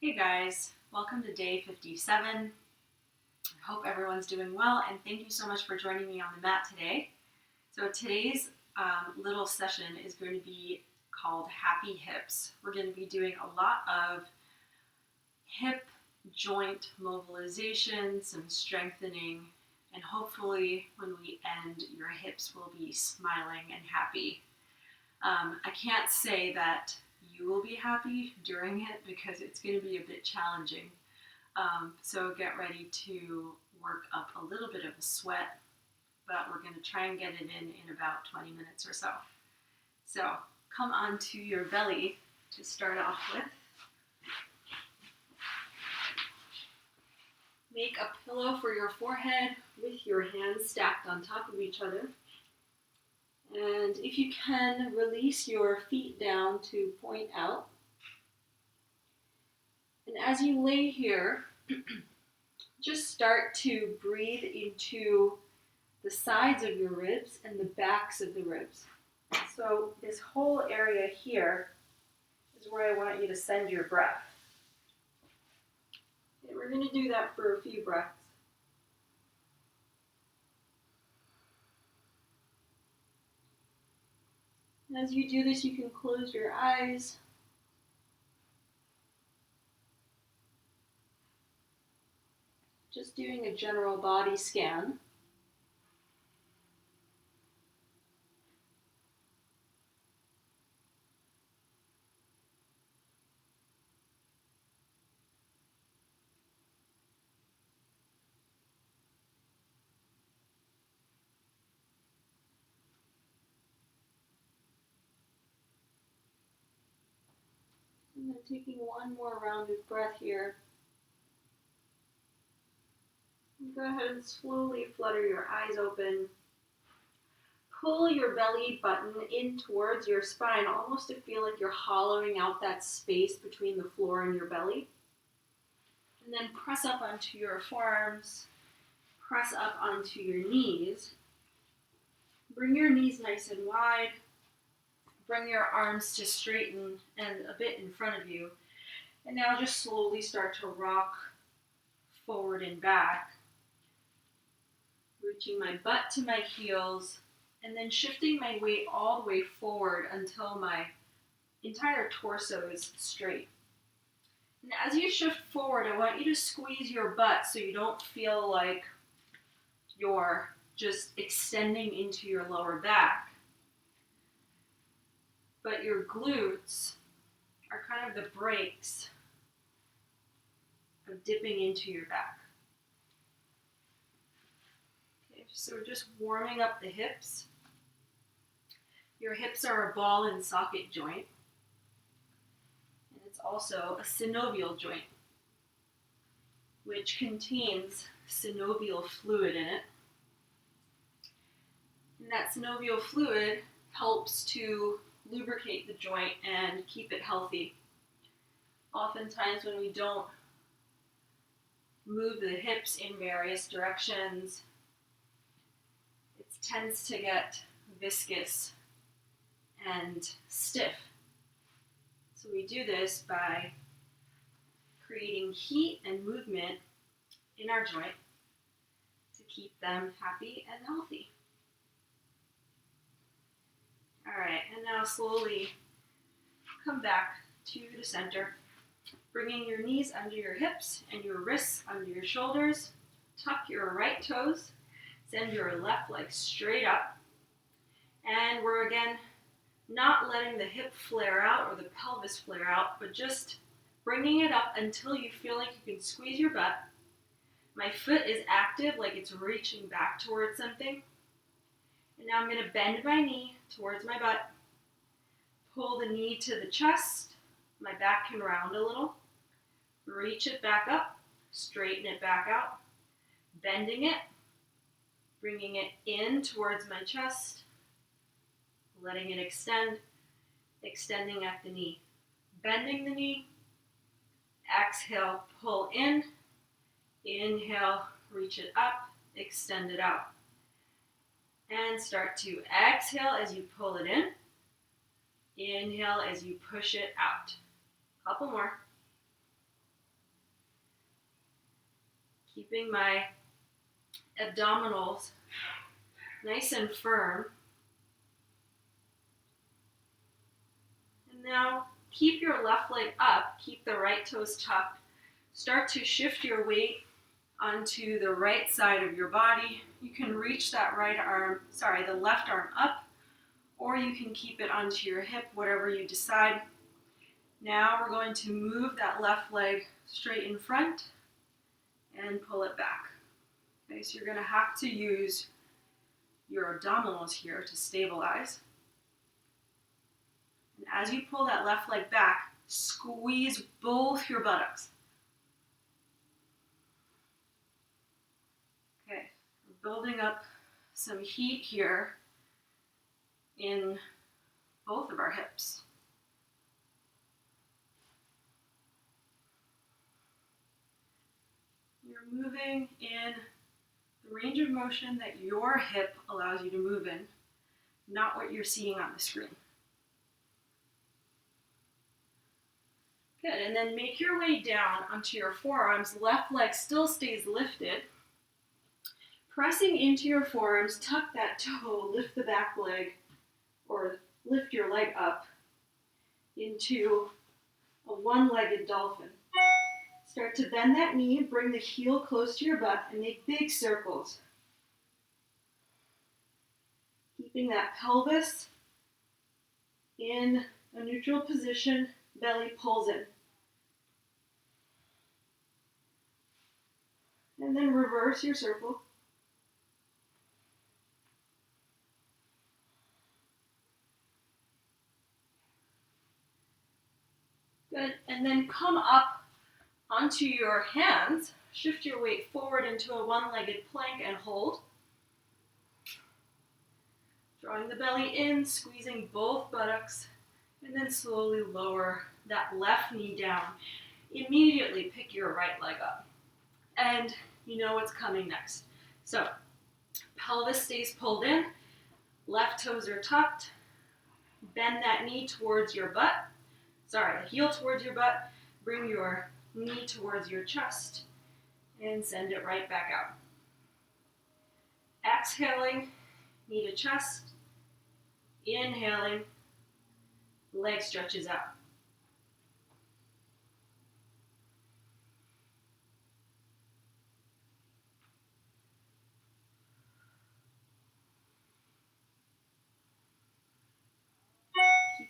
Hey guys, welcome to day 57. I hope everyone's doing well, and thank you so much for joining me on the mat today. So today's little session is going to be called Happy Hips. We're going to be doing a lot of hip joint mobilization, some strengthening, and hopefully when we end, your hips will be smiling and happy. I can't say that you will be happy during it because it's going to be a bit challenging. So get ready to work up a little bit of a sweat, but we're going to try and get it in about 20 minutes or so. So come onto your belly to start off with. Make a pillow for your forehead with your hands stacked on top of each other. And if you can, release your feet down to point out. And as you lay here, just start to breathe into the sides of your ribs and the backs of the ribs. So this whole area here is where I want you to send your breath. And we're going to do that for a few breaths. As you do this, you can close your eyes. Just doing a general body scan. And then taking one more round of breath here. And go ahead and slowly flutter your eyes open. Pull your belly button in towards your spine, almost to feel like you're hollowing out that space between the floor and your belly. And then press up onto your forearms, press up onto your knees. Bring your knees nice and wide. Bring your arms to straighten and a bit in front of you. And now just slowly start to rock forward and back, reaching my butt to my heels, and then shifting my weight all the way forward until my entire torso is straight. And as you shift forward, I want you to squeeze your butt so you don't feel like you're just extending into your lower back. But your glutes are kind of the brakes of dipping into your back. Okay, so we're just warming up the hips. Your hips are a ball and socket joint. And it's also a synovial joint, which contains synovial fluid in it. And that synovial fluid helps to lubricate the joint and keep it healthy. Oftentimes when we don't move the hips in various directions, it tends to get viscous and stiff. So we do this by creating heat and movement in our joint to keep them happy and healthy. All right, and now slowly come back to the center, bringing your knees under your hips and your wrists under your shoulders. Tuck your right toes, send your left leg straight up, and we're again not letting the hip flare out or the pelvis flare out, but just bringing it up until you feel like you can squeeze your butt. My foot is active, like it's reaching back towards something. And now I'm going to bend my knee towards my butt, pull the knee to the chest, my back can round a little, reach it back up, straighten it back out, bending it, bringing it in towards my chest, letting it extend, extending at the knee, bending the knee, exhale, pull in, inhale, reach it up, extend it out. And start to exhale as you pull it in. Inhale as you push it out. Couple more. Keeping my abdominals nice and firm. And now keep your left leg up, keep the right toes tucked. Start to shift your weight onto the right side of your body. You can reach that the left arm up, or you can keep it onto your hip, whatever you decide. Now we're going to move that left leg straight in front and pull it back. Okay, so you're going to have to use your abdominals here to stabilize. And as you pull that left leg back, squeeze both your buttocks. Okay, we're building up some heat here in both of our hips. You're moving in the range of motion that your hip allows you to move in, not what you're seeing on the screen. Good, and then make your way down onto your forearms. Left leg still stays lifted. Pressing into your forearms, tuck that toe, lift the back leg, or lift your leg up into a one-legged dolphin. Start to bend that knee, bring the heel close to your butt, and make big circles. Keeping that pelvis in a neutral position, belly pulls in. And then reverse your circle. Good, and then come up onto your hands, shift your weight forward into a one-legged plank and hold. Drawing the belly in, squeezing both buttocks, and then slowly lower that left knee down. Immediately pick your right leg up, and you know what's coming next. So, pelvis stays pulled in, left toes are tucked, bend that knee towards your butt, the heel towards your butt, bring your knee towards your chest, and send it right back out. Exhaling, knee to chest, inhaling, leg stretches out.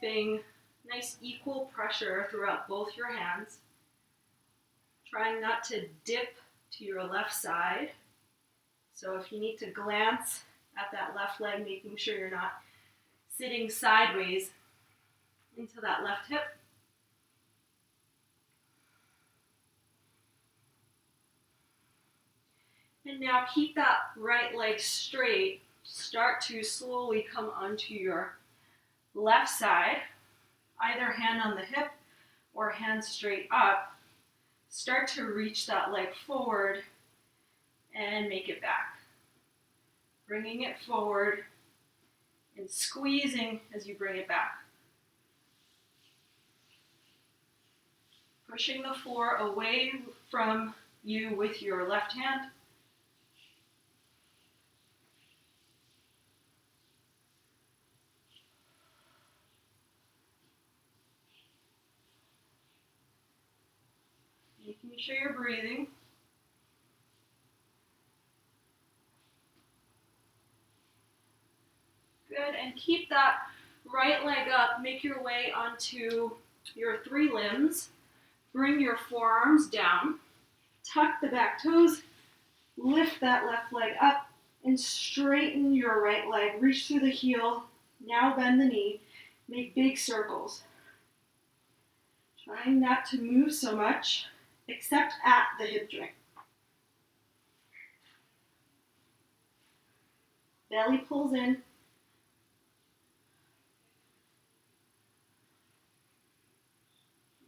Keeping nice equal pressure throughout both your hands. Trying not to dip to your left side. So if you need to glance at that left leg, making sure you're not sitting sideways into that left hip. And now keep that right leg straight. Start to slowly come onto your left side, either hand on the hip or hand straight up. Start to reach that leg forward and make it back. Bringing it forward and squeezing as you bring it back. Pushing the floor away from you with your left hand. Making sure you're breathing. Good, and keep that right leg up. Make your way onto your three limbs. Bring your forearms down. Tuck the back toes. Lift that left leg up and straighten your right leg. Reach through the heel. Now bend the knee. Make big circles. Trying not to move so much, except at the hip joint. Belly pulls in.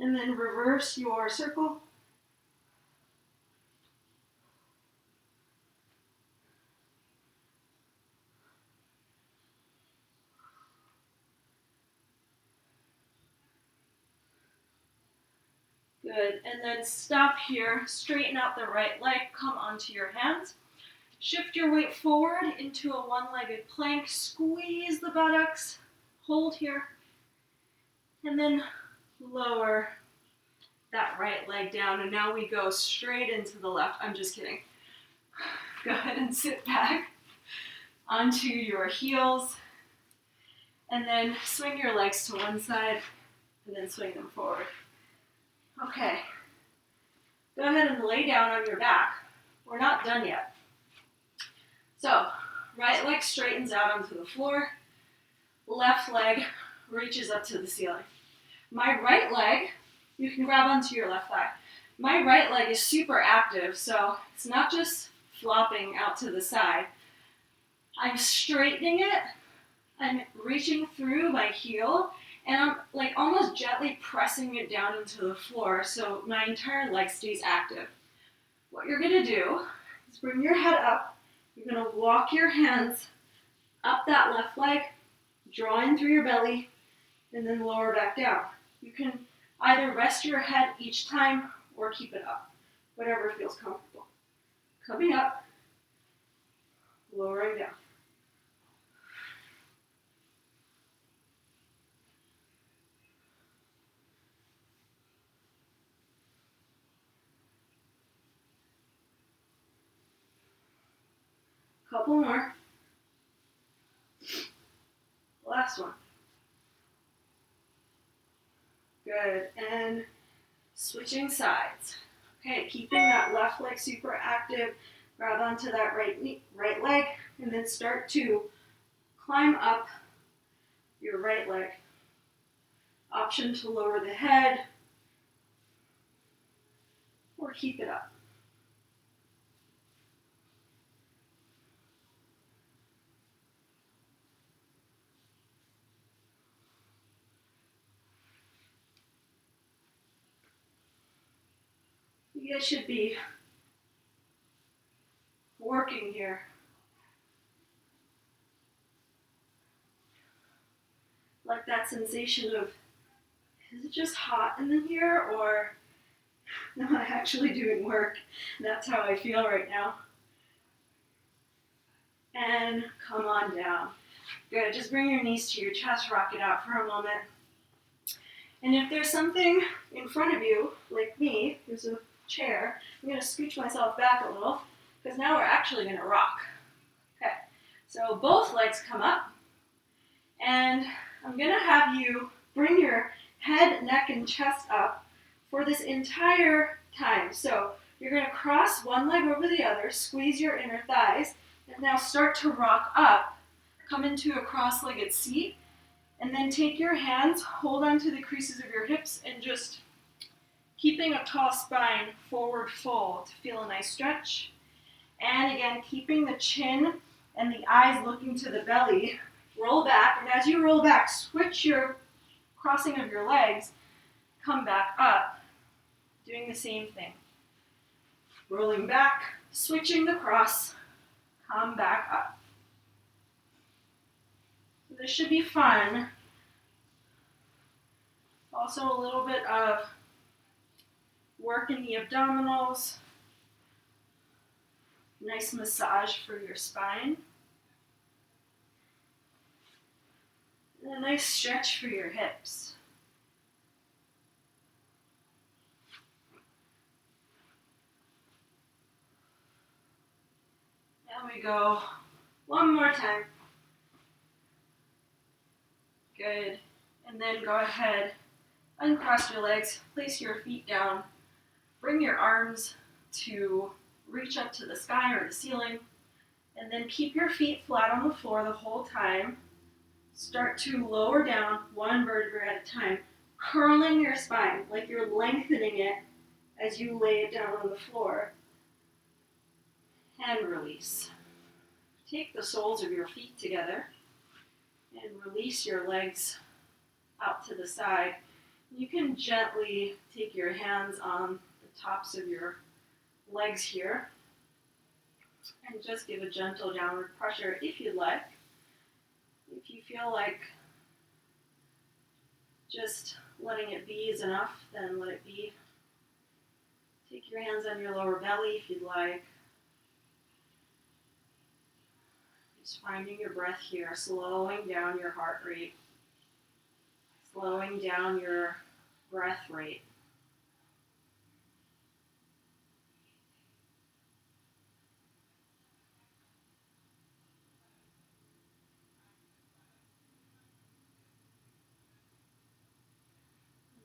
And then reverse your circle. Good, and then stop here, straighten out the right leg, come onto your hands. Shift your weight forward into a one-legged plank, squeeze the buttocks, hold here, and then lower that right leg down, and now we go straight into the left. I'm just kidding. Go ahead and sit back onto your heels, and then swing your legs to one side, and then swing them forward. Okay, go ahead and lay down on your back. We're not done yet. So, right leg straightens out onto the floor, left leg reaches up to the ceiling. My right leg, you can grab onto your left thigh. My right leg is super active, so it's not just flopping out to the side. I'm straightening it, I'm reaching through my heel, and I'm like almost gently pressing it down into the floor so my entire leg stays active. What you're gonna do is bring your head up. You're gonna walk your hands up that left leg, draw in through your belly, and then lower back down. You can either rest your head each time or keep it up, whatever feels comfortable. Coming up, lowering down. Couple more. Last one. Good, and switching sides. Okay, keeping that left leg super active, grab onto that right leg, and then start to climb up your right leg. Option to lower the head or keep it up. You guys should be working here. Like that sensation of, is it just hot in here or am I actually doing work? That's how I feel right now. And come on down. Good, just bring your knees to your chest, rock it out for a moment. And if there's something in front of you, like me, there's a chair, I'm gonna scooch myself back a little, because now we're actually gonna rock. Okay, so both legs come up, and I'm gonna have you bring your head, neck, and chest up for this entire time. So you're gonna cross one leg over the other, squeeze your inner thighs, and now start to rock up. Come into a cross-legged seat, and then take your hands, hold onto the creases of your hips, and just keeping a tall spine, forward fold to feel a nice stretch. And again, keeping the chin and the eyes looking to the belly. Roll back, and as you roll back, switch your crossing of your legs, come back up, doing the same thing. Rolling back, switching the cross, come back up. So this should be fun. Also a little bit of work in the abdominals. Nice massage for your spine. And a nice stretch for your hips. And we go one more time. Good. And then go ahead, uncross your legs, place your feet down, bring your arms to reach up to the sky or the ceiling, and then keep your feet flat on the floor the whole time. Start to lower down one vertebra at a time, curling your spine like you're lengthening it as you lay it down on the floor. And release. Take the soles of your feet together and release your legs out to the side. You can gently take your hands on the tops of your legs here and just give a gentle downward pressure if you'd like. If you feel like just letting it be is enough, then let it be. Take your hands on your lower belly if you'd like. Just finding your breath here, slowing down your heart rate, slowing down your breath rate.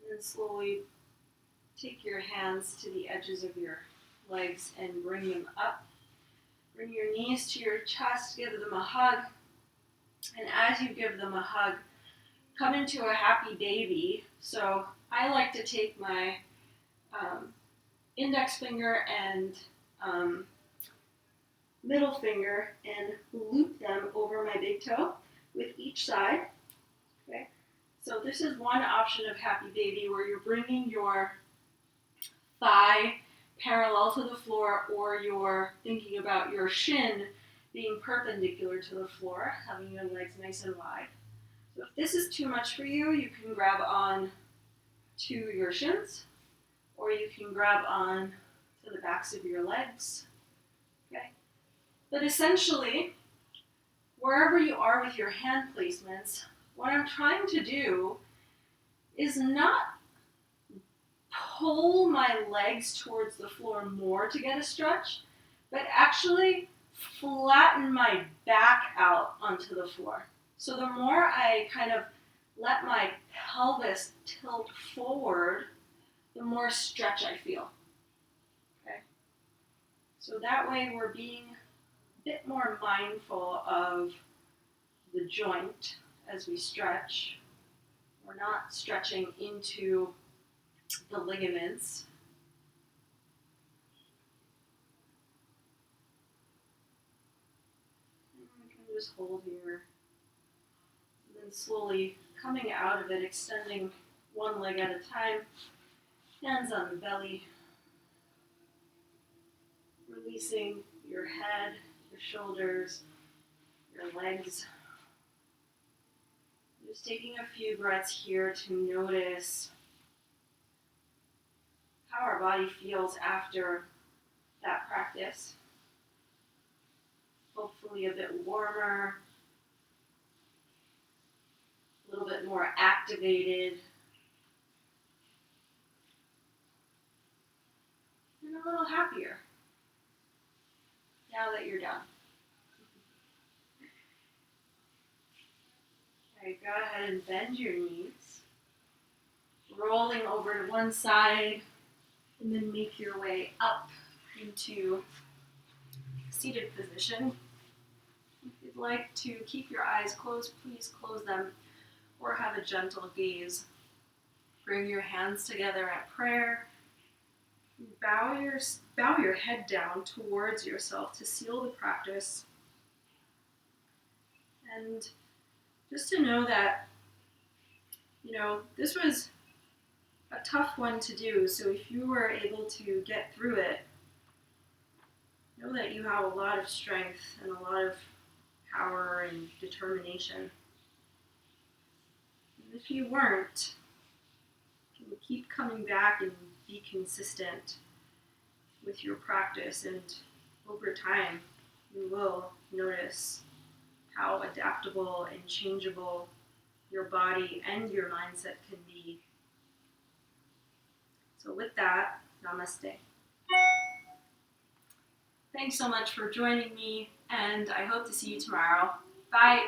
And then slowly take your hands to the edges of your legs and bring them up. Bring your knees to your chest, give them a hug. And as you give them a hug, come into a happy baby. So I like to take my index finger and middle finger and loop them over my big toe with each side. Okay. So this is one option of happy baby where you're bringing your thigh parallel to the floor, or you're thinking about your shin being perpendicular to the floor, having your legs nice and wide. So if this is too much for you, you can grab on to your shins, or you can grab on to the backs of your legs. Okay? But essentially, wherever you are with your hand placements, what I'm trying to do is not pull my legs towards the floor more to get a stretch, but actually flatten my back out onto the floor. So the more I kind of let my pelvis tilt forward, the more stretch I feel. Okay? So that way we're being a bit more mindful of the joint as we stretch. We're not stretching into the ligaments. And we can just hold here. And then slowly coming out of it, extending one leg at a time. Hands on the belly. Releasing your head, your shoulders, your legs. Just taking a few breaths here to notice how our body feels after that practice. Hopefully a bit warmer, a little bit more activated, and a little happier now that you're done. Okay, go ahead and bend your knees, rolling over to one side, and then make your way up into seated position. If you'd like to keep your eyes closed, please close them or have a gentle gaze. Bring your hands together at prayer. Bow your head down towards yourself to seal the practice. And just to know that, this was a tough one to do, so if you were able to get through it, know that you have a lot of strength and a lot of power and determination. And if you weren't, you can keep coming back and be consistent with your practice, and over time, you will notice how adaptable and changeable your body and your mindset can be. So with that, namaste. Thanks so much for joining me, and I hope to see you tomorrow. Bye.